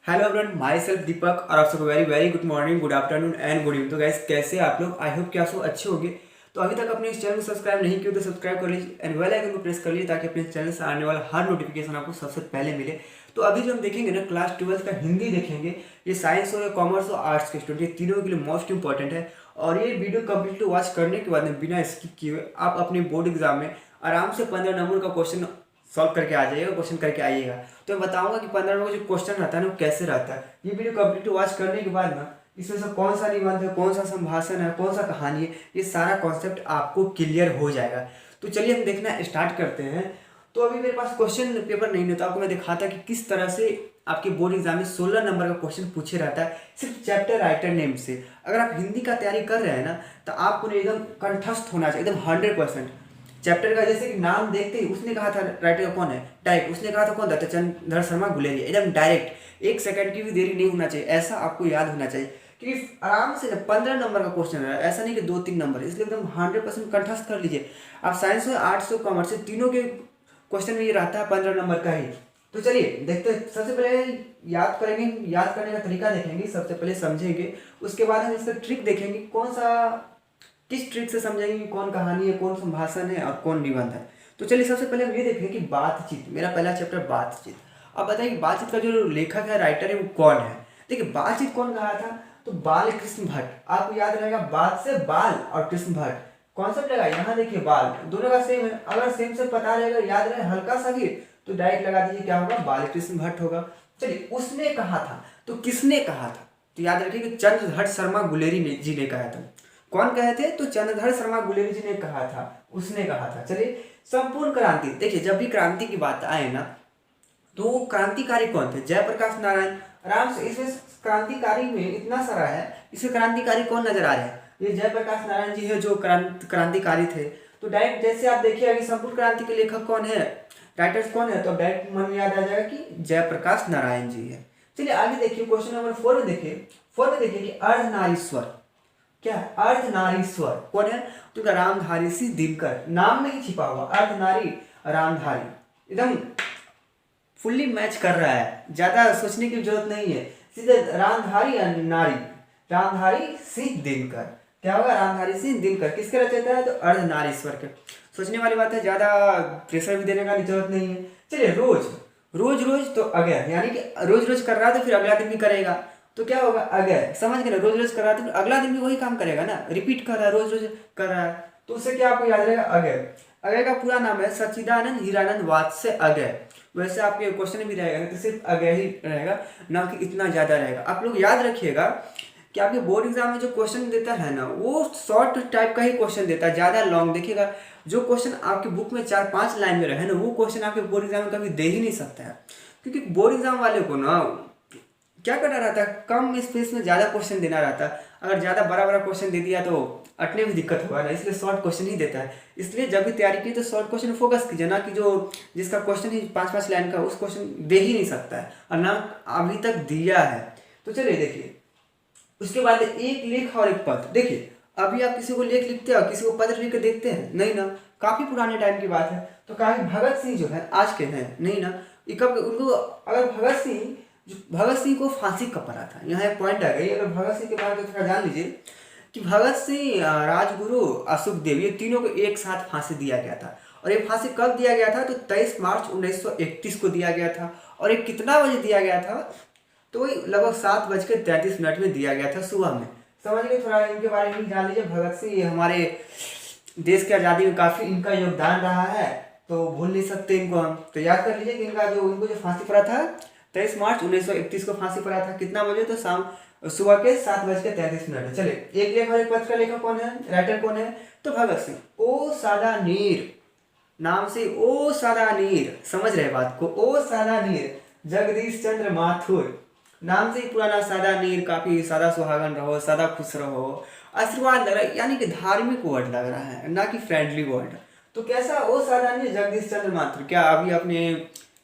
Hello everyone, my self दीपक और आप सबको very very good morning, good afternoon and good evening. तो guys, कैसे हैं आप लोग? आई होप कि आप सब अच्छे होंगे। तो अभी तक अपने इस चैनल को सब्सक्राइब नहीं किया तो सब्सक्राइब कर लीजिए एंड बेल आइकन को प्रेस कर लीजिए ताकि अपने चैनल से आने वाला हर नोटिफिकेशन आपको सबसे पहले मिले। तो अभी जो हम देखेंगे ना, क्लास 12 का हिंदी देखेंगे। ये साइंस हो या कॉमर्स हो आर्ट्स के स्टूडेंट, ये तीनों के लिए मोस्ट इंपॉर्टेंट है। और ये वीडियो कंप्लीटली वॉच करने के बाद में बिना स्किप किए हुए आप अपने बोर्ड एग्जाम में आराम से 15 नंबर का क्वेश्चन सॉल्व करके आ जाइएगा, क्वेश्चन करके आइएगा। तो मैं बताऊंगा कि 15 नंबर का जो क्वेश्चन रहता है ना, वो कैसे रहता है। ये वीडियो कंप्लीट वॉच करने के बाद ना, इसमें से कौन सा निबंध है, कौन सा संभाषण है, कौन सा कहानी है, ये सारा कॉन्सेप्ट आपको क्लियर हो जाएगा। तो चलिए हम देखना स्टार्ट करते हैं। तो अभी मेरे पास क्वेश्चन पेपर नहीं होता, आपको मैं दिखाता कि किस तरह से आपके बोर्ड एग्जाम में 16 नंबर का क्वेश्चन पूछे रहता है सिर्फ चैप्टर राइटर नेम से। अगर आप हिंदी का तैयारी कर रहे हैं ना, तो आपको एकदम कंठस्थ होना चाहिए, एकदम 100%। चैप्टर का जैसे कि नाम देखते ही उसने कहा था राइटर कौन है, डायरेक्ट उसने कहा था कौन था, तो चंद्र शर्मा गुलेरिया। एकदम डायरेक्ट, एक सेकंड की भी देरी नहीं होना चाहिए, ऐसा आपको याद होना चाहिए। क्योंकि आराम से 15 नंबर का क्वेश्चन है, ऐसा नहीं कि 2-3 नंबर, इसलिए एकदम 100% कंठस्थ कर लीजिए। आप साइंस हो, आर्ट्स हो, कॉमर्स हो, तीनों के क्वेश्चन में ये रहता है 15 नंबर का ही। तो चलिए देखते हैं। सबसे पहले याद करेंगे, याद करने का तरीका देखेंगे, सबसे पहले समझेंगे, उसके बाद हम इसका ट्रिक देखेंगे, कौन सा किस ट्रिक से समझेंगे कि कौन कहानी है, कौन संभाषण है और कौन निबंध है। तो चलिए सबसे पहले हम ये देखेंगे कि बातचीत, मेरा पहला चैप्टर बातचीत। अब बताइए कि बातचीत का जो लेखक है, राइटर है, वो कौन है। देखिए बातचीत कौन कहा था, तो बाल कृष्ण भट्ट। आपको याद रहेगा, बात से बाल और कृष्ण भट्ट कॉन्सेप्ट लगा। यहाँ देखिए बाल दोनों का सेम है, अगर सेम से पता रहेगा, याद रहे हल्का सा भी, तो डायरेक्ट लगा दीजिए, क्या होगा, बाल कृष्ण भट्ट होगा। चलिए उसने कहा था, तो किसने कहा था, तो याद रखिए कि चंद्रधर शर्मा गुलेरी जी ने कहा था। कौन कहे थे, तो चंद्रधर शर्मा गुलेरी जी ने कहा था, उसने कहा था। चलिए संपूर्ण क्रांति, देखिए जब भी क्रांति की बात आए ना, तो वो क्रांतिकारी कौन थे, जयप्रकाश नारायण। आराम से इसमें क्रांतिकारी में इतना सारा है, इसमें क्रांतिकारी कौन नजर आ रहे हैं, ये जयप्रकाश नारायण जी है जो क्रांतिकारी थे। तो डायरेक्ट जैसे आप देखिए कि संपूर्ण क्रांति के लेखक कौन है, राइटर्स कौन है, तो डायरेक्ट मन में याद आ जाएगा कि जयप्रकाश नारायण जी है। चलिए आगे देखिए, क्वेश्चन नंबर 4 में देखिए, 4 में देखिए कि अर्धनारीश्वर क्या है, अर्धनारीश्वर कौन है, तो रामधारी सिंह दिनकर, नाम में ही छिपा हुआ अर्धनारी रामधारी, एकदम फुल्ली मैच कर रहा है, ज्यादा सोचने की जरूरत नहीं है, सीधे रामधारी नारी, रामधारी सिंह दिनकर। क्या होगा, रामधारी सिंह दिनकर किसके रचयिता है, तो अर्धनारीश्वर के। सोचने वाली बात है, ज्यादा प्रेशर भी देने का जरूरत नहीं है। चलिए रोज रोज रोज तो अगर, यानी कि रोज रोज कर रहा है तो फिर अगला दिन भी करेगा, तो क्या होगा, अगर, समझ गए ना, रोज रोज कर रहा है तो अगला दिन भी वही काम करेगा ना, रिपीट कर रहा है, रोज रोज कर रहा है, तो उससे क्या आपको याद रहेगा, अगर। अगर का पूरा नाम है सच्चिदानंद हीरानंद वात्स्य अगर। वैसे आपके क्वेश्चन भी रहेगा तो सिर्फ अगर ही रहेगा, ना कि इतना ज्यादा रहेगा। आप लोग याद रखिएगा कि आपके बोर्ड एग्जाम में जो क्वेश्चन देता है ना, वो शॉर्ट टाइप का ही क्वेश्चन देता है, ज्यादा लॉन्ग देखिएगा। जो क्वेश्चन आपके बुक में 4-5 लाइन में रहे ना, वो क्वेश्चन आपके बोर्ड एग्जाम में कभी दे ही नहीं सकता है। क्योंकि बोर्ड एग्जाम वाले को ना क्या करना रहता है, कम स्पेस में ज्यादा क्वेश्चन देना रहता है। अगर ज्यादा बड़ा बड़ा क्वेश्चन दे दिया तो अटने में दिक्कत होगा ना, इसलिए शॉर्ट क्वेश्चन ही देता है। इसलिए जब भी तैयारी की तो शॉर्ट क्वेश्चन फोकस कीजिए, ना कि जो जिसका क्वेश्चन ही 5-5 लाइन का, उस क्वेश्चन दे ही नहीं सकता है और ना अभी तक दिया है। तो चलिए देखिए, उसके बाद एक लेख और एक पद। देखिए अभी आप किसी को लेख लिखते हो, किसी को पद लिख के देखते हैं नहीं ना, काफी पुराने टाइम की बात है। तो काफी भगत सिंह जो है आज के हैं नहीं ना, ये कब उनको, अगर भगत सिंह को फांसी कब पड़ा था, यहाँ एक पॉइंट आ गई। अगर भगत सिंह के बारे में थोड़ा जान लीजिए कि भगत सिंह, राजगुरु, अशोकदेव, ये तीनों को एक साथ फांसी दिया गया था। और ये फांसी कब दिया गया था, तो 23 मार्च 1931 को दिया गया था। और ये कितना बजे दिया गया था, तो वही लगभग 7:33 में दिया गया था, सुबह में। समझ गए, थोड़ा इनके बारे में जान लीजिए। भगत सिंह हमारे देश की आज़ादी में काफ़ी इनका योगदान रहा है, तो भूल नहीं सकते इनको हम। तो याद कर लीजिए कि इनको जो फांसी पड़ा था 23 मार्च 1931 को फांसी पड़ा था। कितना बजे, तो सुबह के 7:33। चलिए एक लेख और एक पत्र का लेखक कौन है, राइटर कौन है, तो भगत सिंह। ओ सादा नीर नाम से, ओ सादा नीर, समझ रहे बात को, ओ सादा नीर जगदीश चंद्र माथुर नाम से ही पुराना सादा नीर, काफी सादा सुहागन रहो, सादा खुश रहो, आशीर्वाद लग रहा है, यानी कि धार्मिक वर्ड लग रहा है, ना कि फ्रेंडली वर्ड। तो कैसा, ओ सादा नीर जगदीश चंद्र माथुर। क्या अभी आपने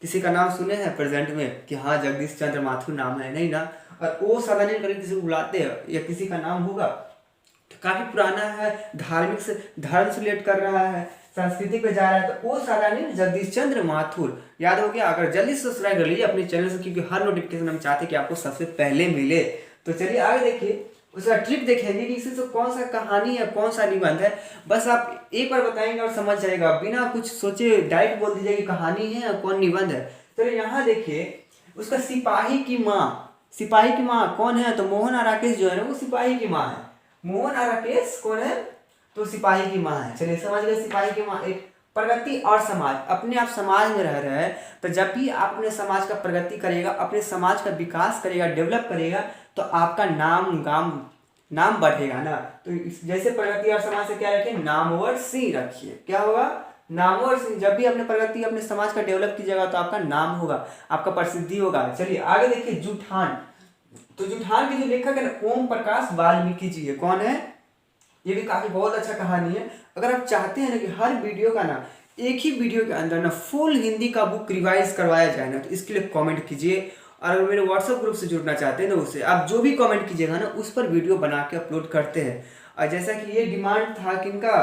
किसी का नाम सुने हैं प्रेजेंट में कि हाँ जगदीश चंद्र माथुर नाम है, नहीं ना। और ओ सादा नीर करके किसी को बुलाते हैं या किसी का नाम होगा, तो काफ़ी पुराना है, धार्मिक से धर्म से रिलेट कर रहा है, संस्कृति पे जा रहा है, तो वो सारा नहीं जगदीश चंद्र माथुर। याद हो गया? अगर जल्दी से सब्सक्राइब कर लीजिए अपने चैनल से, क्योंकि हर नोटिफिकेशन हम चाहते हैं कि आपको सबसे पहले मिले। तो चलिए आगे देखिए, उसका ट्रिक देखेंगे कि इससे कौन सा कहानी है, कौन सा निबंध है। बस आप एक बार बताएंगे और समझ जाएगा, बिना कुछ सोचे डायरेक्ट बोल दीजिए कि कहानी है और कौन निबंध है। चलिए यहाँ देखिए, उसका सिपाही की माँ, सिपाही की माँ कौन है? तो मोहन और राकेश जो है ना, वो सिपाही की माँ है। मोहन और राकेश कौन है? तो सिपाही की माँ है। चलिए समझ गए, सिपाही की माँ। एक प्रगति और समाज, अपने आप समाज में रह रहे हैं, तो जब भी आप अपने समाज का प्रगति करिएगा, अपने समाज का विकास करेगा, डेवलप करेगा, तो आपका नाम बढ़ेगा ना। तो जैसे प्रगति और समाज से क्या रखिए? नामवर सिंह रखिए। क्या होगा? नामवर सिंह। जब भी अपने प्रगति, अपने समाज का डेवलप कीजिएगा, तो आपका नाम होगा, आपका प्रसिद्धि होगा। चलिए आगे देखिए, जुठान। तो जुठान के जो लेखक है ना, ओम प्रकाश वाल्मीकि जी है। कौन है? ये भी काफी बहुत अच्छा कहानी है। अगर आप चाहते हैं ना कि हर वीडियो का ना, एक ही वीडियो के अंदर ना फुल हिंदी का बुक रिवाइज करवाया जाए ना, तो इसके लिए कमेंट कीजिए। और अगर मेरे व्हाट्सएप ग्रुप से जुड़ना चाहते हैं ना, उससे आप जो भी कमेंट कीजिएगा ना, उस पर वीडियो बना के अपलोड करते हैं। और जैसा कि ये डिमांड था किनका,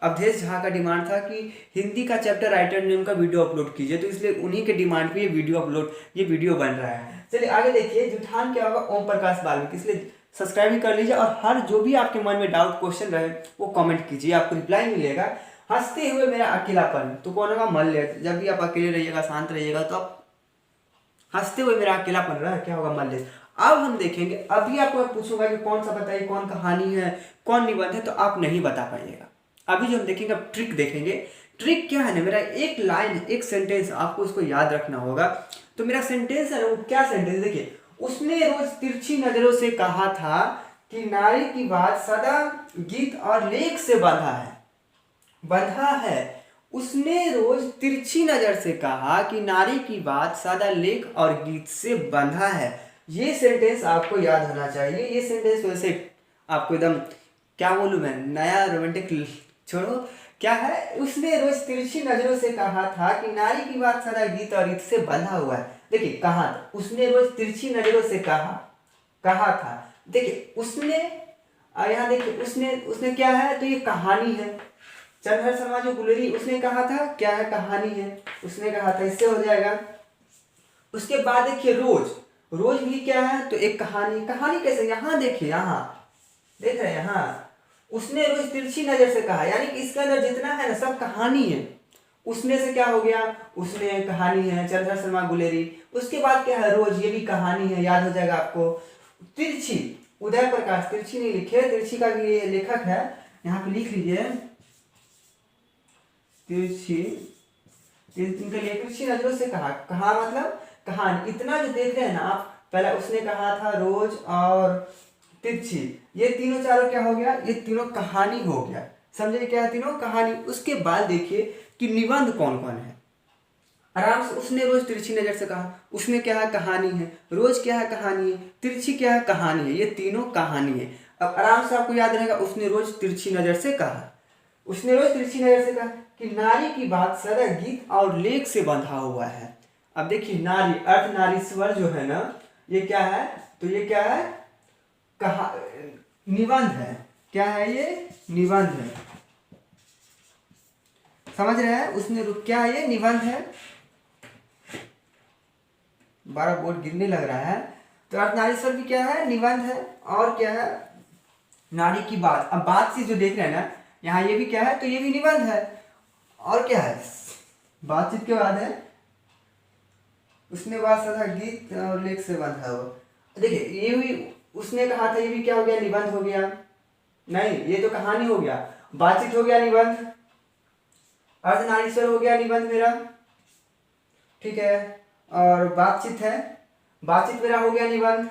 अवधेश झा का डिमांड था कि हिंदी का चैप्टर राइटर नेम का वीडियो अपलोड कीजिए, तो इसलिए उन्हीं के डिमांड पे ये वीडियो बन रहा है। चलिए आगे देखिए, जुठान क्या होगा? ओम प्रकाश वाल्मीकि। इसलिए सब्सक्राइब भी कर लीजिए, और हर जो भी आपके मन में डाउट क्वेश्चन रहे वो कमेंट कीजिए, आपको रिप्लाई मिलेगा। हंसते हुए मेरा अकेलापन, तो कौन होगा? मल्य। जब भी आप अकेले रहिएगा, शांत रहिएगा, तो आप हंसते हुए मेरा अकेलापन रहा, क्या होगा? मल्य। अब हम देखेंगे, अभी आपको मैं पूछूंगा कि कौन सा बताइए, कौन कहानी है, कौन निबंध है, तो आप नहीं बता पाइएगा। अभी जो हम देखेंगे, अब ट्रिक देखेंगे। ट्रिक क्या है ना, मेरा एक लाइन, एक सेंटेंस आपको उसको याद रखना होगा। तो मेरा सेंटेंस है ना, वो क्या सेंटेंस देखिए, उसने रोज तिरछी नजरों से कहा था कि नारी की बात सदा गीत और लेख से बंधा है। उसने रोज तिरछी नजर से कहा कि नारी की बात सदा लेख और गीत से बंधा है। ये सेंटेंस आपको याद होना चाहिए। ये सेंटेंस वैसे आपको एकदम, क्या बोलूं मैं, नया रोमांटिक छोड़ो, क्या है? उसने रोज तिरछी नजरों से कहा था कि नारी की बात सदा गीत और रीत से बंधा हुआ है। देखिए कहा था, उसने रोज तिरछी नजरों से कहा था। देखिए उसने, यहाँ देखिए, उसने क्या है? तो ये कहानी है। चंद्रहर शर्मा जो गुलेरी, उसने कहा था, क्या है? कहानी है, उसने कहा था, इससे हो जाएगा। उसके बाद देखिए, रोज भी क्या है? तो एक कहानी कैसे? यहाँ देखिए, यहाँ देख रहे हैं, यहाँ उसने रोज तिरछी नजर से कहा, यानी कि इसके अंदर जितना है ना, सब कहानी है। उसने से क्या हो गया? उसने कहानी है, चंद्रहर शर्मा गुलेरी। उसके बाद क्या है? रोज, ये भी कहानी है, याद हो जाएगा आपको। तिरछी, उदय प्रकाश, तिरछी नहीं लिखे, तिरछी का भी लेखक है, यहाँ पे लिख लीजिए, तिरछी, इनके लिए तिरछी नजरों से कहा मतलब कहानी। इतना जो देख रहे हैं ना आप, पहले उसने कहा था, रोज और तिरछी, ये तीनों चारों क्या हो गया? ये तीनों कहानी हो गया। समझे क्या है? तीनों कहानी। उसके बाद देखिए कि निबंध कौन कौन है। आराम से, उसने रोज तिरछी नजर से कहा, उसने क्या है? कहानी है। रोज क्या है? कहानी है। तिरछी क्या है? कहानी है। ये तीनों कहानी है। अब आराम से आपको याद रहेगा, उसने रोज तिरछी नजर से कहा, उसने रोज तिरछी नजर से कहा कि नारी की बात सदा गीत और लेख से बंधा हुआ है। अब देखिए, नारी अर्थ नारीश्वर जो है ना, ये क्या है? तो ये क्या है? कहा, निबंध है। क्या है? ये निबंध है। समझ रहे हैं? उसने क्या है? ये निबंध है। 12 बोर्ड गिरने लग रहा है। तो अर्थ नारीश्वर भी क्या है? निबंध है। और क्या है? नारी की बात। अब बात से जो देख रहे हैं ना, यहाँ ये भी क्या है? तो ये भी निबंध है। और क्या है? बातचीत के बाद है, उसने बात सदा गीत और लेख से बंधा हो। देखिए ये भी उसने कहा था, ये भी क्या हो गया? निबंध हो गया। नहीं, ये तो कहानी हो गया। बातचीत हो गया निबंध, अर्धनारीश्वर हो गया निबंध मेरा, ठीक है। और बातचीत है, बातचीत मेरा हो गया निबंध,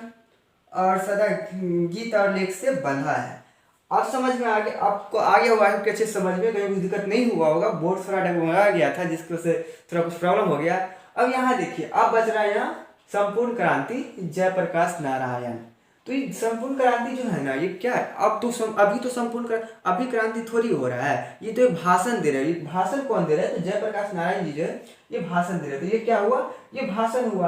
और सदा गीत और लेख से बंधा है। अब समझ में आ गया आपको? आ गया हुआ है कि अच्छे समझ में, कहीं कुछ दिक्कत नहीं हुआ होगा। बोर्ड थोड़ा डगमगा गया था, जिसकी वजह से थोड़ा कुछ प्रॉब्लम हो गया। अब यहाँ देखिए, अब बच रहा है यहाँ संपूर्ण क्रांति जयप्रकाश नारायण। तो ये संपूर्ण क्रांति जो है ना, ये क्या है? अब तो अभी तो अभी क्रांति थोड़ी हो रहा है, ये तो एक भाषण दे रहे हैं। ये भाषण कौन दे रहा है? तो जयप्रकाश नारायण जी जो है ये भाषण दे रहे हैं। तो ये क्या हुआ? ये भाषण हुआ।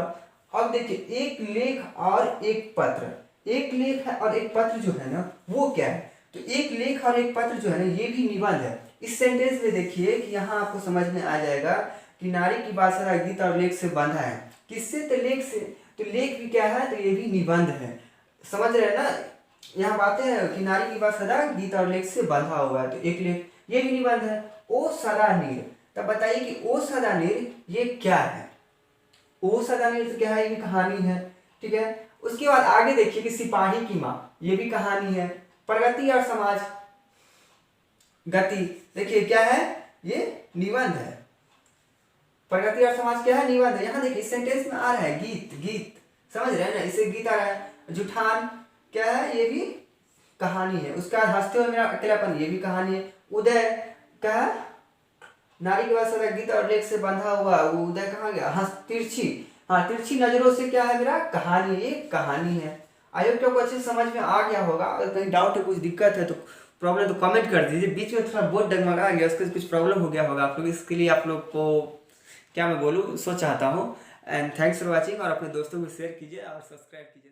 अब देखिए, एक लेख और एक पत्र, एक लेख है और एक पत्र जो है ना, वो क्या है? तो एक लेख और एक पत्र जो है ना ये भी निबंध है। इस सेंटेंस में देखिए कि यहाँ आपको समझ में आ जाएगा कि नारी की बात सदा गीत और लेख से बंधा है। किससे? तो लेख से। तो लेख भी क्या है? तो ये भी निबंध है। समझ रहे हैं ना? यहाँ बातें हैं कि नारी की बात सदा गीत और लेख से बंधा हुआ है, तो एक लेख ये भी निबंध है। ओ सदा नीर, तब बताइए कि ओ सदा नीर ये क्या है? ओ सदा नीर तो क्या है? ये भी कहानी है, ठीक है। उसके बाद आगे देखिए कि सिपाही की माँ, ये भी कहानी है। प्रगति और समाज, गति, देखिए क्या है? ये निबंध है। प्रगति और समाज क्या है? निबंध है। यहाँ देखिए सेंटेंस में आ रहा है गीत, गीत, समझ रहे हैं ना? इसे गीत आ रहा है। जुठान क्या है? ये भी कहानी है। उसका हंसते हुए मेरा अकेलापन, ये भी कहानी है। उदय क्या है? नारी के बाद सदा गीत और लेख से बंधा हुआ, वो उदय कहाँ गया? हंस, तिरछी, हाँ तिरछी नजरों से क्या है? मेरा कहानी, ये कहानी है। आई होप आपको अच्छे से समझ में आ गया होगा। अगर कहीं डाउट है, कुछ दिक्कत है तो प्रॉब्लम तो कमेंट कर दीजिए। बीच में थोड़ा बहुत डगमगा गया, उसके कुछ प्रॉब्लम हो गया होगा आप लोग, इसके लिए आप लोग को क्या मैं बोलूँ सो चाहता हूँ। एंड थैंक्स फॉर वॉचिंग, और अपने दोस्तों को शेयर कीजिए और सब्सक्राइब कीजिए।